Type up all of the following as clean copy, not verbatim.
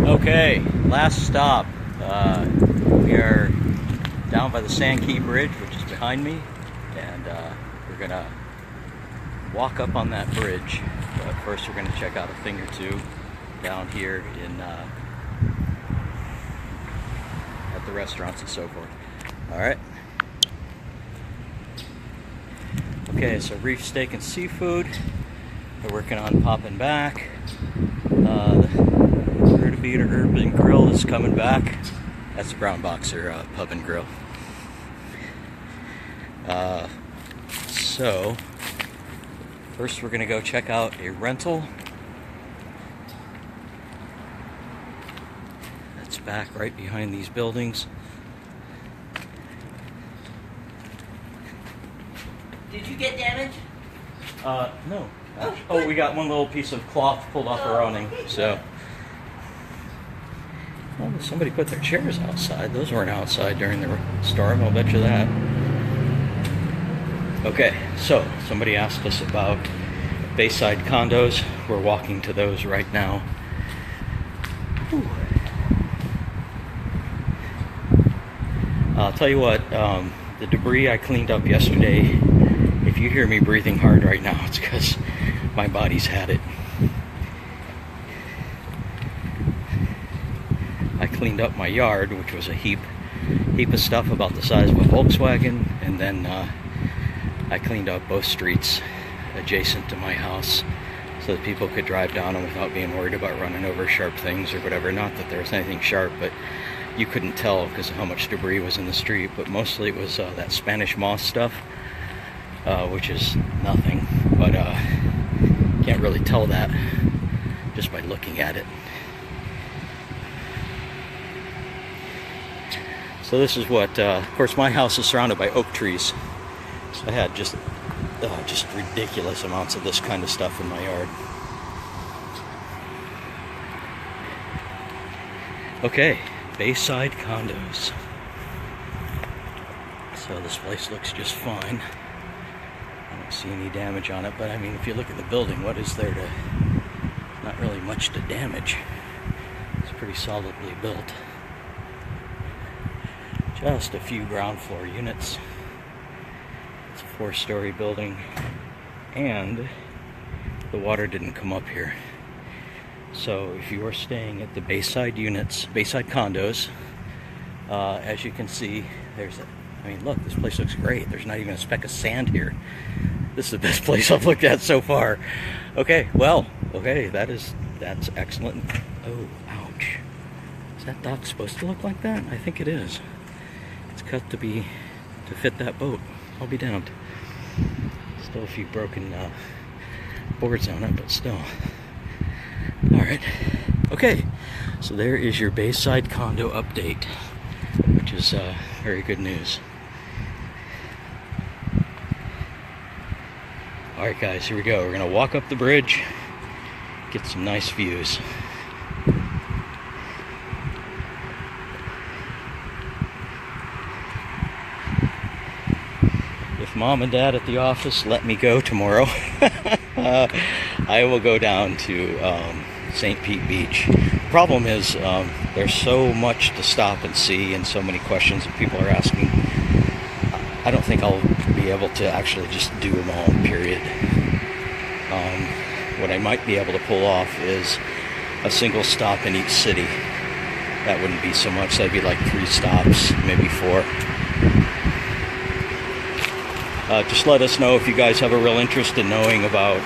Okay, last stop. We are down by the Sand Key Bridge, which is behind me, and we're gonna walk up on that bridge. But first, we're gonna check out a thing or two down here in at the restaurants and so forth. All right. Okay, so reef steak and seafood. We're working on popping back. Herb and Grill is coming back. That's the Brown Boxer Pub and Grill. So first we're gonna go check out a rental. That's back right behind these buildings. Did you get damage? No. Oh, we got one little piece of cloth pulled off our awning, so. Well, somebody put their chairs outside. Those weren't outside during the storm, I'll bet you that. Okay, so somebody asked us about Bayside condos. We're walking to those right now. Whew. I'll tell you what, the debris I cleaned up yesterday, if you hear me breathing hard right now, it's because my body's had it. I cleaned up my yard, which was a heap of stuff about the size of a Volkswagen, and then I cleaned up both streets adjacent to my house so that people could drive down them without being worried about running over sharp things or whatever. Not that there was anything sharp, but you couldn't tell because of how much debris was in the street. But mostly it was that Spanish moss stuff, which is nothing, but can't really tell that just by looking at it. So this is what, of course, my house is surrounded by oak trees. So I had just ridiculous amounts of this kind of stuff in my yard. Okay, Bayside condos. So this place looks just fine. I don't see any damage on it, but I mean, if you look at the building, what is there to, not really much to damage. It's pretty solidly built. Just a few ground floor units. It's a 4-story building, and the water didn't come up here. So if you are staying at the Bayside units, Bayside condos, as you can see, I mean, look, this place looks great. There's not even a speck of sand here. This is the best place I've looked at so far. Okay, well, okay, that's excellent. Oh, ouch. Is that dock supposed to look like that? I think it is. It's cut to fit that boat. I'll be damned. Still a few broken boards on it, but still. Alright. Okay. So there is your Bayside condo update, which is very good news. Alright guys, here we go. We're going to walk up the bridge, get some nice views. Mom and Dad at the office let me go tomorrow, I will go down to St. Pete Beach. Problem is, there's so much to stop and see and so many questions that people are asking. I don't think I'll be able to actually just do them all, period. What I might be able to pull off is a single stop in each city. That wouldn't be so much. That'd be like 3 stops, maybe 4. Just let us know if you guys have a real interest in knowing about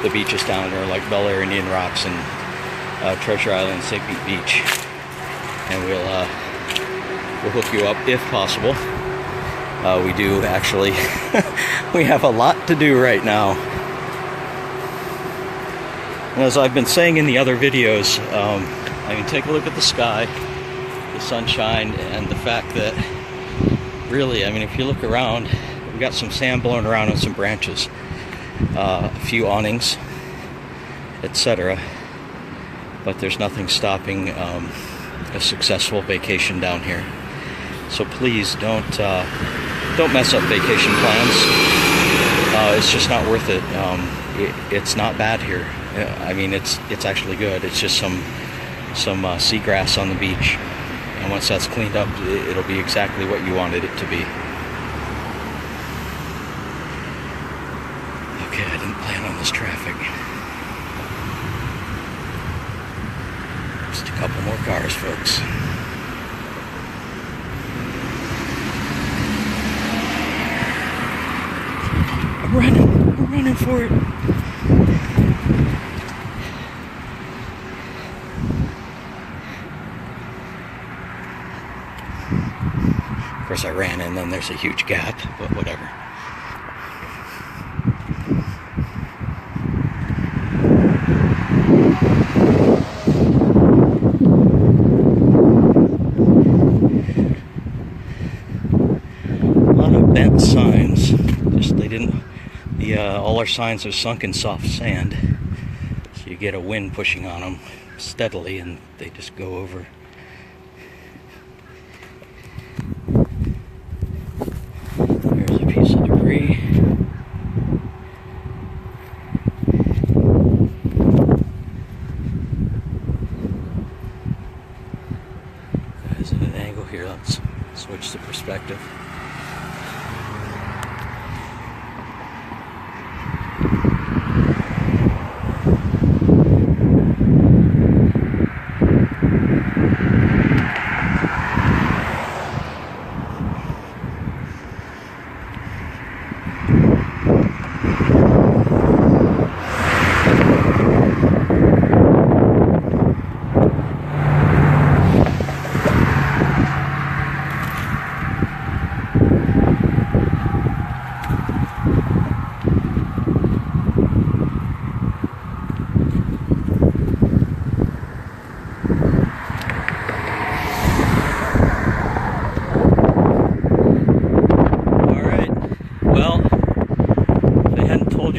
the beaches down there, like Bel Air, Indian Rocks, and Treasure Island, St. Pete Beach, and we'll hook you up if possible. We do actually. We have a lot to do right now, and as I've been saying in the other videos, I mean, take a look at the sky, the sunshine, and the fact that really, I mean, if you look around. We got some sand blowing around on some branches, a few awnings, etc. But there's nothing stopping a successful vacation down here. So please don't mess up vacation plans. It's just not worth it. It's not bad here. I mean, it's actually good. It's just some some seagrass on the beach. And once that's cleaned up, it'll be exactly what you wanted it to be. Okay, I didn't plan on this traffic. Just a couple more cars, folks. I'm running for it. Of course I ran and then there's a huge gap, but whatever. A lot of bent signs. Just they didn't. All our signs are sunk in soft sand, so you get a wind pushing on them steadily, and they just go over. There's a piece of debris. There's an angle here. Let's switch the perspective.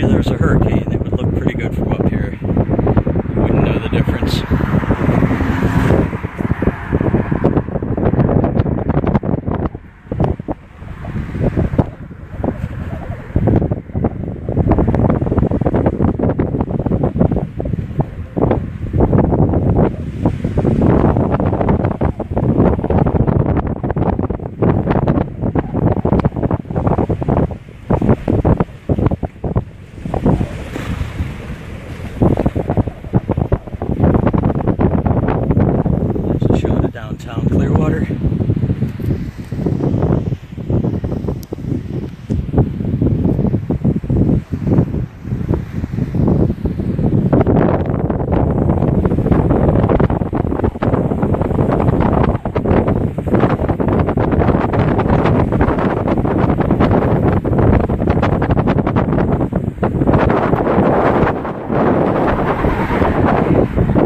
There's a hurricane, it would look pretty good from up here. You wouldn't know the difference. Downtown Clearwater.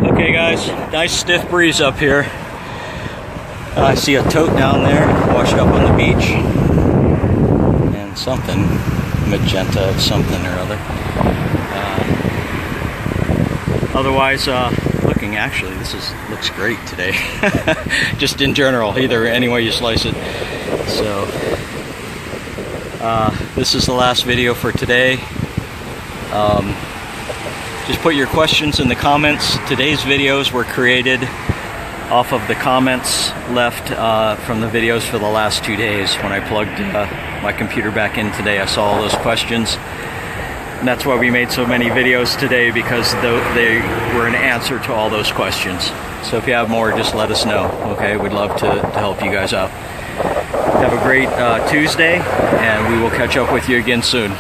Okay guys, nice stiff breeze up here. I see a tote down there, washed up on the beach, and something, magenta something or other. Otherwise, looking, actually, looks great today. Just in general, either any way you slice it. So, this is the last video for today. Just put your questions in the comments. Today's videos were created off of the comments left from the videos for the last 2 days. When I plugged my computer back in today, I saw all those questions. And that's why we made so many videos today, because they were an answer to all those questions. So if you have more, just let us know, okay? We'd love to help you guys out. Have a great Tuesday, and we will catch up with you again soon.